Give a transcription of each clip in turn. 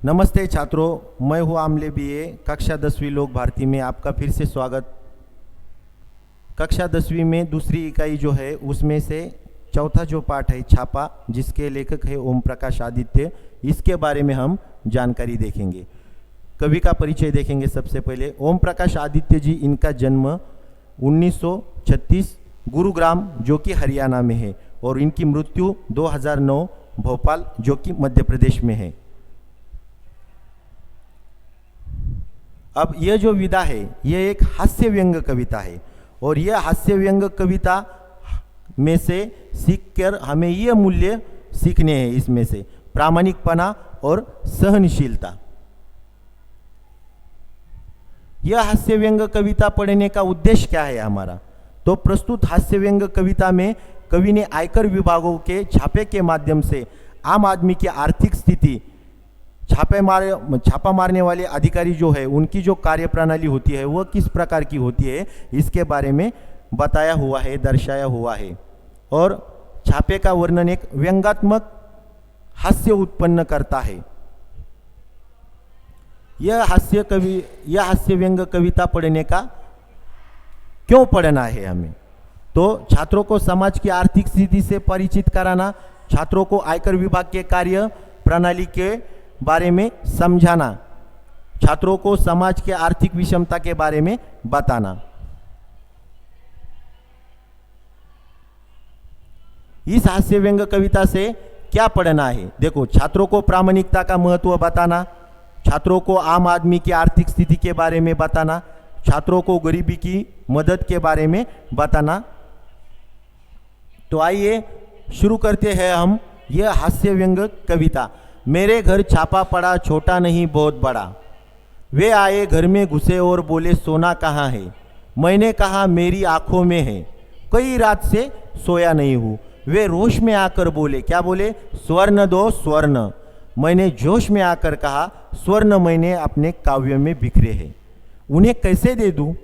नमस्ते छात्रों, मैं हूँ आमले बीए कक्षा 10वीं लोक भारती में आपका फिर से स्वागत। कक्षा 10वीं में दूसरी इकाई जो है उसमें से चौथा जो पाठ है छापा, जिसके लेखक है ओम प्रकाश आदित्य, इसके बारे में हम जानकारी देखेंगे। कवि का परिचय देखेंगे। सबसे पहले ओम प्रकाश आदित्य जी, इनका जन्म 1936 गुरुग्राम जो कि हरियाणा में है और इनकी मृत्यु 2009 भोपाल जो कि मध्य प्रदेश में है। अब यह जो विधा है यह एक हास्य व्यंग कविता है और यह हास्य व्यंग कविता में से सीखकर हमें यह मूल्य सीखने हैं, इसमें से प्रामाणिकपना और सहनशीलता। यह हास्य व्यंग कविता पढ़ने का उद्देश्य क्या है हमारा? तो प्रस्तुत हास्य व्यंग कविता में कवि ने आयकर विभागों के छापे के माध्यम से आम आदमी की आर्थिक स्थिति, छापा मारने वाले अधिकारी जो है उनकी जो कार्य प्रणाली होती है वह किस प्रकार की होती है, इसके बारे में बताया हुआ है, दर्शाया हुआ है। और छापे का वर्णन एक व्यंग्यात्मक हास्य उत्पन्न करता है। यह हास्य व्यंग कविता पढ़ने का क्यों पढ़ना है हमें? तो छात्रों को समाज की आर्थिक स्थिति से परिचित कराना, छात्रों को आयकर विभाग के कार्य प्रणाली के बारे में समझाना, छात्रों को समाज के आर्थिक विषमता के बारे में बताना। इस हास्य व्यंग कविता से क्या पढ़ना है? देखो, छात्रों को प्रामाणिकता का महत्व बताना, छात्रों को आम आदमी की आर्थिक स्थिति के बारे में बताना, छात्रों को गरीबी की मदद के बारे में बताना। तो आइए शुरू करते हैं हम यह हास्य व्यंग कविता। मेरे घर छापा पड़ा, छोटा नहीं बहुत बड़ा। वे आए घर में घुसे और बोले सोना कहाँ है? मैंने कहा मेरी आंखों में है, कई रात से सोया नहीं हूँ। वे रोश में आकर बोले, क्या बोले? स्वर्ण दो स्वर्ण। मैंने जोश में आकर कहा स्वर्ण मैंने अपने काव्य में बिखरे हैं, उन्हें कैसे दे दूँ?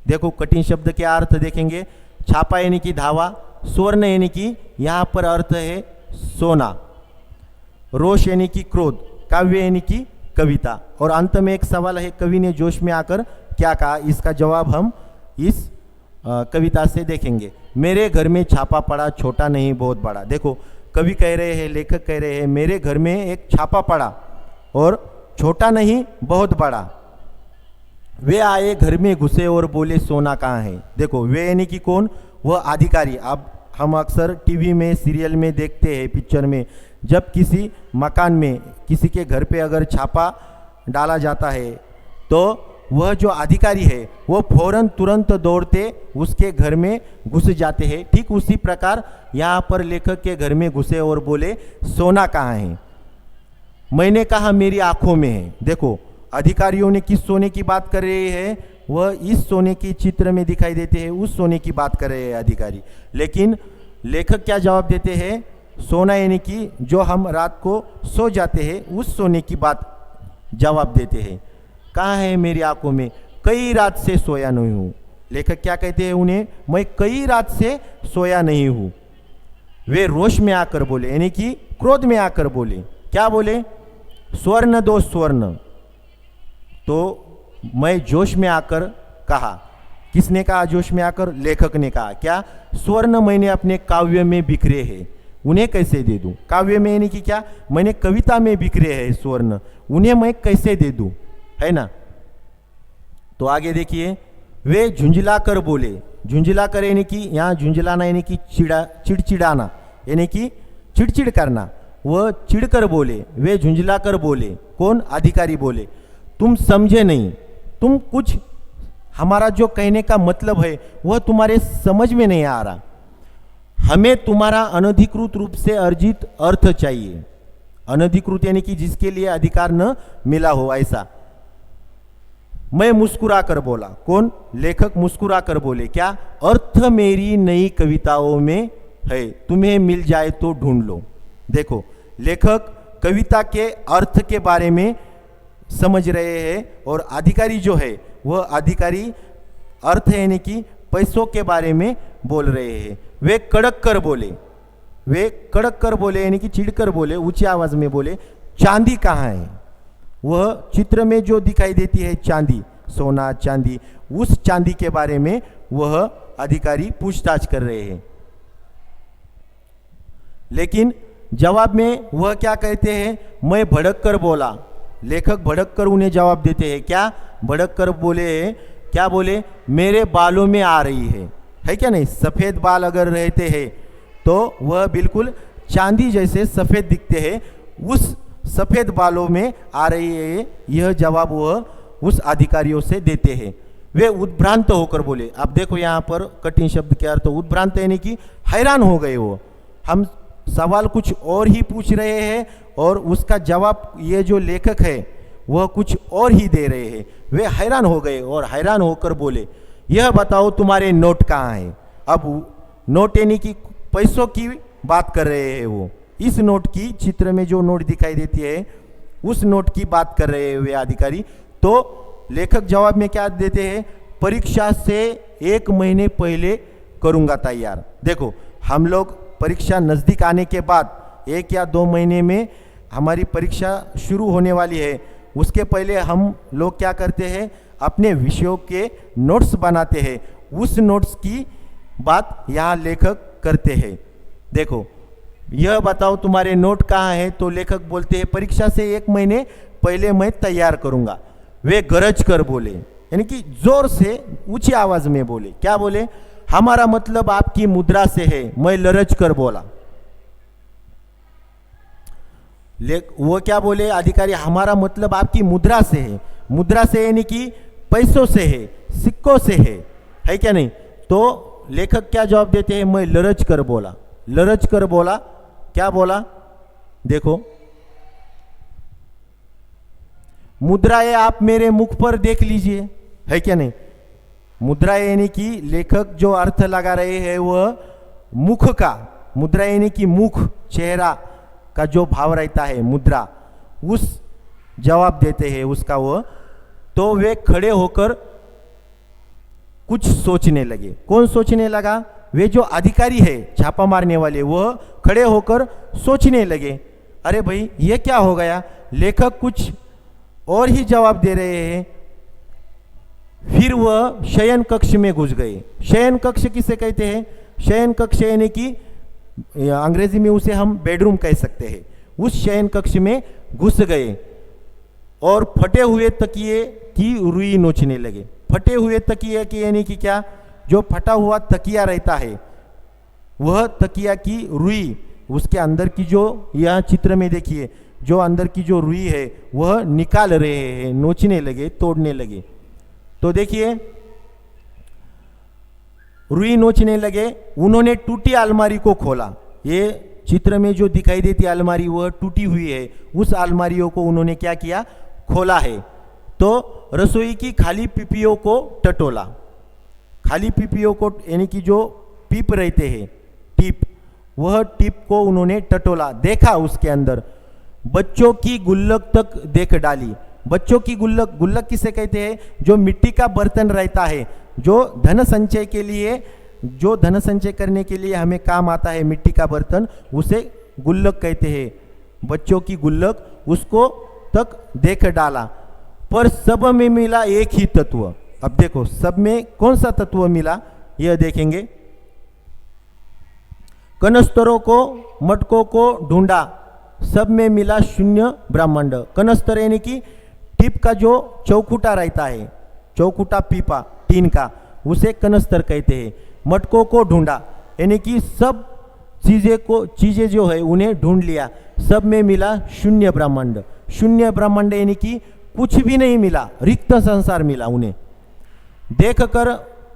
देखो, कठिन शब्द के अर्थ देखेंगे। छापा यानी कि धावा, स्वर्ण यानी कि यहाँ पर अर्थ है सोना, रोष यानी कि क्रोध, काव्य यानी कि कविता। और अंत में एक सवाल है, कवि ने जोश में आकर क्या कहा? इसका जवाब हम इस कविता से देखेंगे। मेरे घर में छापा पड़ा, छोटा नहीं बहुत बड़ा। देखो, कवि कह रहे हैं, लेखक कह रहे हैं, मेरे घर में एक छापा पड़ा और छोटा नहीं बहुत बड़ा। वे आए घर में घुसे और बोले सोना कहाँ है? देखो, वे यानी कि कौन? वह अधिकारी। अब हम अक्सर टीवी में, सीरियल में देखते हैं, पिक्चर में, जब किसी मकान में, किसी के घर पे अगर छापा डाला जाता है तो वह जो अधिकारी है वो फौरन तुरंत दौड़ते उसके घर में घुस जाते हैं। ठीक उसी प्रकार यहाँ पर लेखक के घर में घुसे और बोले सोना कहाँ है? मैंने कहा मेरी आंखों में है। देखो, अधिकारियों ने किस सोने की बात कर रहे हैं? वह इस सोने की चित्र में दिखाई देते हैं, उस सोने की बात कर रहे हैं अधिकारी। लेकिन लेखक क्या जवाब देते हैं? सोना यानी कि जो हम रात को सो जाते हैं उस सोने की बात जवाब देते हैं। कहाँ है मेरी आंखों में? कई रात से सोया नहीं हूँ। लेखक क्या कहते हैं उन्हें? मैं कई रात से सोया नहीं हूँ। वे रोष में आकर बोले, यानी कि क्रोध में आकर बोले। क्या बोले? स्वर्ण दो स्वर्ण। तो मैं जोश में आकर कहा। किसने कहा जोश में आकर? लेखक ने कहा। क्या? स्वर्ण मैंने अपने काव्य में बिखरे हैं, उन्हें कैसे दे दूं? काव्य में यानी कि क्या? मैंने कविता में बिखरे हैं स्वर्ण, उन्हें मैं कैसे दे दूं? है ना? तो आगे देखिए, वे झुंझला कर बोले। झुंझला कर यानी कि यहाँ झुंझलाना यानी कि चिड़चिड़ाना, यानी कि चिड़चिड़ करना। वह चिढ़कर बोले, वे झुंझला कर बोले। कौन? अधिकारी बोले, तुम समझे नहीं, तुम कुछ, हमारा जो कहने का मतलब है वह तुम्हारे समझ में नहीं आ रहा। हमें तुम्हारा अनधिकृत रूप से अर्जित अर्थ चाहिए। अनधिकृत यानी कि जिसके लिए अधिकार न मिला हो, ऐसा। मैं मुस्कुरा कर बोला। कौन? लेखक मुस्कुरा कर बोले। क्या? अर्थ मेरी नई कविताओं में है, तुम्हें मिल जाए तो ढूंढ लो। देखो, लेखक कविता के अर्थ के बारे में समझ रहे हैं और अधिकारी जो है वह अधिकारी अर्थ यानी कि पैसों के बारे में बोल रहे हैं। वे कड़क कर बोले, वे कड़क कर बोले यानी कि चिढ़कर बोले, ऊंची आवाज में बोले, चांदी कहाँ है? वह चित्र में जो दिखाई देती है चांदी, सोना चांदी, उस चांदी के बारे में वह अधिकारी पूछताछ कर रहे हैं। लेकिन जवाब में वह क्या कहते हैं, मैं भड़क कर बोला। लेखक भड़क कर उन्हें जवाब देते हैं। क्या भड़क कर बोले, क्या बोले, मेरे बालों में आ रही है क्या नहीं। सफ़ेद बाल अगर रहते हैं तो वह बिल्कुल चांदी जैसे सफ़ेद दिखते हैं, उस सफ़ेद बालों में आ रही है, यह जवाब वह उस अधिकारियों से देते हैं। वे उद्भ्रांत होकर बोले। अब देखो यहाँ पर कठिन शब्द के अर्थ, उद्भ्रांत यानी कि हैरान हो गए। वो हम सवाल कुछ और ही पूछ रहे हैं और उसका जवाब ये जो लेखक है वह कुछ और ही दे रहे हैं। वे हैरान हो गए और हैरान होकर बोले, यह बताओ तुम्हारे नोट कहाँ हैं। अब नोट यानी कि पैसों की बात कर रहे हैं वो। इस नोट की, चित्र में जो नोट दिखाई देती है उस नोट की बात कर रहे हैं वे अधिकारी। तो लेखक जवाब में क्या देते हैं, परीक्षा से 1 महीने पहले करूँगा तैयार। देखो हम लोग परीक्षा नज़दीक आने के बाद 1 या 2 महीने में हमारी परीक्षा शुरू होने वाली है, उसके पहले हम लोग क्या करते हैं, अपने विषयों के नोट्स बनाते हैं। उस नोट्स की बात यहाँ लेखक करते हैं। देखो यह बताओ तुम्हारे नोट कहाँ है। तो लेखक बोलते हैं परीक्षा से 1 महीने पहले मैं तैयार करूँगा। वे गरज कर बोले, यानी कि जोर से ऊंची आवाज में बोले। क्या बोले, हमारा मतलब आपकी मुद्रा से है। मैं लरज कर बोला। वो क्या बोले अधिकारी, हमारा मतलब आपकी मुद्रा से है। मुद्रा से यानी कि पैसों से है, सिक्कों से है क्या नहीं। तो लेखक क्या जवाब देते हैं, मैं लरज कर बोला। लरज कर बोला, क्या बोला, देखो मुद्राएं आप मेरे मुख पर देख लीजिए, है क्या नहीं। मुद्रा यानी कि लेखक जो अर्थ लगा रहे हैं वह मुख का, मुद्रा यानी कि मुख, चेहरा का जो भाव रहता है मुद्रा, उस जवाब देते हैं उसका वह। तो वे खड़े होकर कुछ सोचने लगे। कौन सोचने लगा, वे जो अधिकारी है छापा मारने वाले, वह खड़े होकर सोचने लगे, अरे भाई ये क्या हो गया। लेखक कुछ और ही जवाब दे रहे हैं। फिर वह शयन कक्ष में घुस गए। शयन कक्ष किसे कहते हैं, शयन कक्ष यानी कि अंग्रेजी में उसे हम बेडरूम कह सकते हैं। उस शयन कक्ष में घुस गए और फटे हुए तकिए की रुई नोचने लगे। फटे हुए तकिए की यानी कि क्या, जो फटा हुआ तकिया रहता है वह तकिया की रुई, उसके अंदर की जो, यह चित्र में देखिए, जो अंदर की जो रुई है वह निकाल रहे हैं, नोचने लगे, तोड़ने लगे। तो देखिए रुई नोचने लगे। उन्होंने टूटी अलमारी को खोला। ये चित्र में जो दिखाई देती अलमारी वह टूटी हुई है। उस अलमारियों को उन्होंने क्या किया, खोला है। तो रसोई की खाली पीपियों को टटोला। खाली पीपियों को यानी कि जो पीप रहते हैं, टिप, वह टिप को उन्होंने टटोला, देखा उसके अंदर। बच्चों की गुल्लक तक देख डाली। बच्चों की गुल्लक, गुल्लक किसे कहते हैं, जो मिट्टी का बर्तन रहता है, जो धन संचय के लिए, जो धन संचय करने के लिए हमें काम आता है, मिट्टी का बर्तन, उसे गुल्लक कहते हैं। बच्चों की गुल्लक, उसको तक देख डाला, पर सब में मिला एक ही तत्व। अब देखो सब में कौन सा तत्व मिला यह देखेंगे। कनस्तरों को, मटकों को ढूंढा, सब में मिला शून्य ब्रह्मांड। कनस्तर यानी कि टिप का जो चौखुटा रहता है, चौखुटा पीपा टीन का, उसे कनस्तर कहते हैं। मटकों को ढूंढा यानी कि सब चीजें जो है उन्हें ढूंढ लिया, सब में मिला शून्य ब्रह्मांड। शून्य ब्रह्मांड यानी कि कुछ भी नहीं मिला, रिक्त संसार मिला उन्हें। देखकर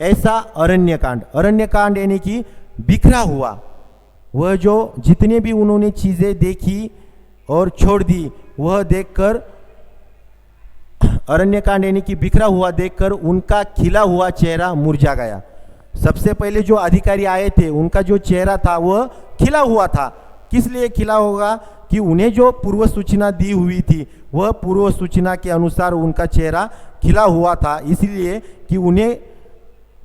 ऐसा अरण्यकांड, अरण्यकांड यानी कि बिखरा हुआ, वह जो जितने भी उन्होंने चीजें देखी और छोड़ दी, वह देखकर अरण्यकांड यानी कि बिखरा हुआ देखकर उनका खिला हुआ चेहरा मुरझा गया। सबसे पहले जो अधिकारी आए थे उनका जो चेहरा था वह खिला हुआ था। किस लिए खिला होगा, कि उन्हें जो पूर्व सूचना दी हुई थी वह पूर्व सूचना के अनुसार उनका चेहरा खिला हुआ था, इसलिए कि उन्हें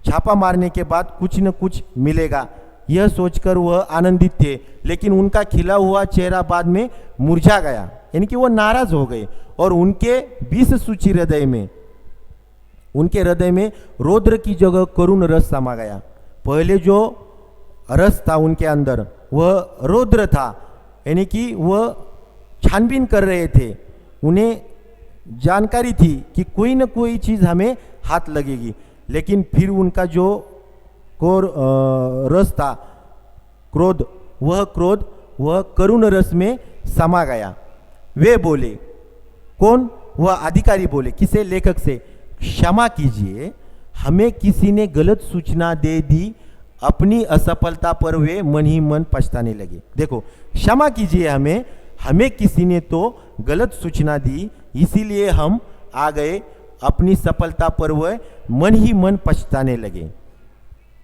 छापा मारने के बाद कुछ न कुछ मिलेगा, यह सोचकर वह आनंदित थे, लेकिन उनका खिला हुआ चेहरा बाद में मुरझा गया, यानी कि वो नाराज हो गए और उनके 20 सूची हृदय में, उनके हृदय में रौद्र की जगह करुण रस समा गया। पहले जो रस था उनके अंदर वह रौद्र था, यानी कि वह छानबीन कर रहे थे, उन्हें जानकारी थी कि कोई न कोई चीज़ हमें हाथ लगेगी, लेकिन फिर उनका जो रस था क्रोध वह करुण रस में समा गया। वे बोले, कौन? वह अधिकारी बोले, किसे? लेखक से, क्षमा कीजिए, हमें किसी ने गलत सूचना दे दी, अपनी असफलता पर वे मन ही मन पछताने लगे। देखो, क्षमा कीजिए, हमें किसी ने तो गलत सूचना दी, इसीलिए हम आ गए, अपनी सफलता पर वह मन ही मन पछताने लगे।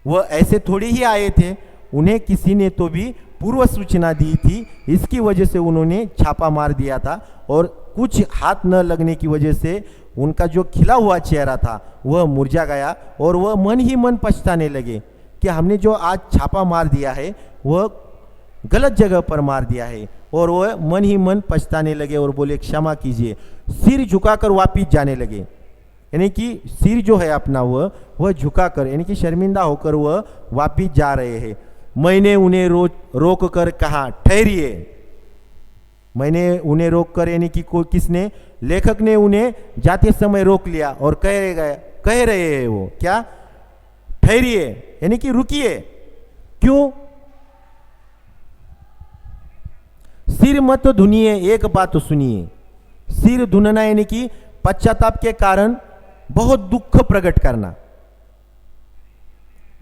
वह ऐसे थोड़ी ही आए थे, उन्हें किसी ने तो भी पूर्व सूचना दी थी, इसकी वजह से उन्होंने छापा मार दिया था और कुछ हाथ न लगने की वजह से उनका जो खिला हुआ चेहरा था वह मुरझा गया और वह मन ही मन पछताने लगे कि हमने जो आज छापा मार दिया है वह गलत जगह पर मार दिया है, और वह मन ही मन पछताने लगे और बोले, क्षमा कीजिए, सिर झुकाकर वापिस जाने लगे। यानी कि सिर जो है अपना वह झुकाकर, यानी कि शर्मिंदा होकर वह वापिस जा रहे हैं। मैंने उन्हें रोक कर कहा, ठहरिए। मैंने उन्हें रोक कर, यानी कि किसने? लेखक ने उन्हें जाते समय रोक लिया और कह रहे हैं वो क्या? ठहरिए, यानी कि रुकिए। क्यों? सिर मत धुनिए, एक बात सुनिए। सिर धुनना यानी कि पश्चाताप के कारण बहुत दुख प्रकट करना,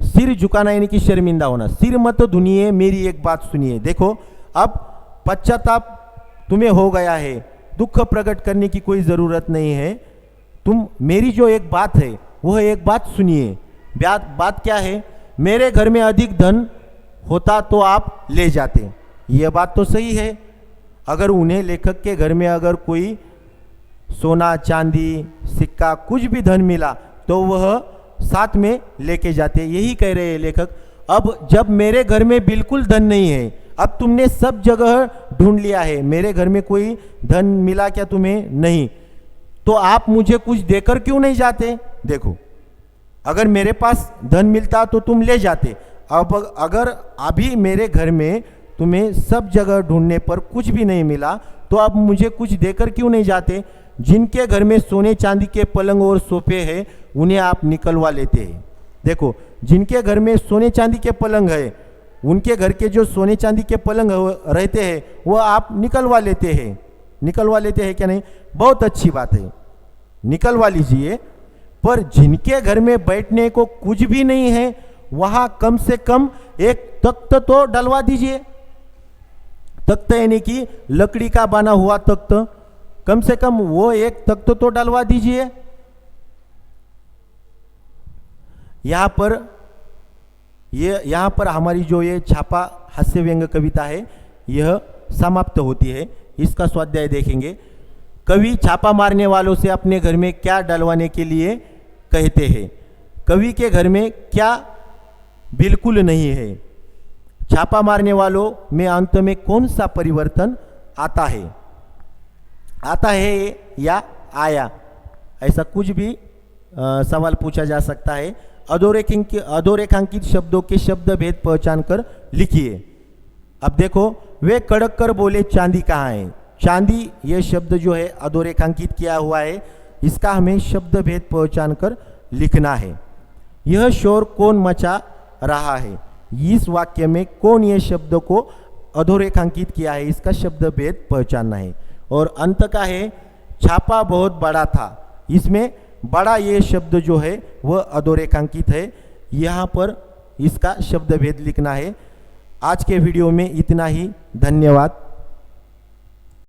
सिर झुकाना यानी कि शर्मिंदा होना। सिर मत धुनिए, मेरी एक बात सुनिए। देखो, अब पश्चाताप तुम्हें हो गया है, दुख प्रकट करने की कोई ज़रूरत नहीं है। तुम मेरी जो एक बात है वह एक बात सुनिए। बात क्या है? मेरे घर में अधिक धन होता तो आप ले जाते। यह बात तो सही है। अगर उन्हें, लेखक के घर में अगर कोई सोना चांदी सिक्का कुछ भी धन मिला तो वह साथ में लेके जाते। यही कह रहे हैं लेखक। अब जब मेरे घर में बिल्कुल धन नहीं है, अब तुमने सब जगह ढूंढ लिया है, मेरे घर में कोई धन मिला क्या तुम्हें? नहीं, तो आप मुझे कुछ देकर क्यों नहीं जाते? देखो, अगर मेरे पास धन मिलता तो तुम ले जाते। अब अगर अभी मेरे घर में तुम्हें सब जगह ढूंढने पर कुछ भी नहीं मिला तो अब मुझे कुछ देकर क्यों नहीं जाते? जिनके घर में सोने चांदी के पलंग और सोफे हैं उन्हें आप निकलवा लेते हैं। देखो, जिनके घर में सोने चांदी के पलंग है, उनके घर के जो सोने चांदी के पलंग रहते हैं वह आप निकलवा लेते हैं क्या? नहीं, बहुत अच्छी बात है, निकलवा लीजिए। पर जिनके घर में बैठने को कुछ भी नहीं है वहां कम से कम एक तख्त तो डलवा दीजिए। तख्त यानी कि लकड़ी का बना हुआ तख्त, कम से कम वो एक तख्त तो डलवा दीजिए। यहाँ पर हमारी जो ये छापा हास्य व्यंग कविता है यह समाप्त होती है। इसका स्वाध्याय देखेंगे। कवि छापा मारने वालों से अपने घर में क्या डलवाने के लिए कहते हैं। कवि के घर में क्या बिल्कुल नहीं है। छापा मारने वालों में अंत में कौन सा परिवर्तन आता है या आया, ऐसा कुछ भी सवाल पूछा जा सकता है। अधोरेखांकित शब्दों के शब्द भेद पहचान कर लिखिए। अब देखो, वे कड़क कर बोले, चांदी कहाँ है? चांदी ये शब्द जो है अधोरेखांकित किया हुआ है, इसका हमें शब्द भेद पहचान कर लिखना है। यह शोर कौन मचा रहा है? इस वाक्य में कौन ये शब्द को अधोरेखांकित किया है, इसका शब्द भेद पहचानना है। और अंत का है, छापा बहुत बड़ा था, इसमें बड़ा ये शब्द जो है वह अधोरेखांकित है, यहाँ पर इसका शब्द भेद लिखना है। आज के वीडियो में इतना ही, धन्यवाद।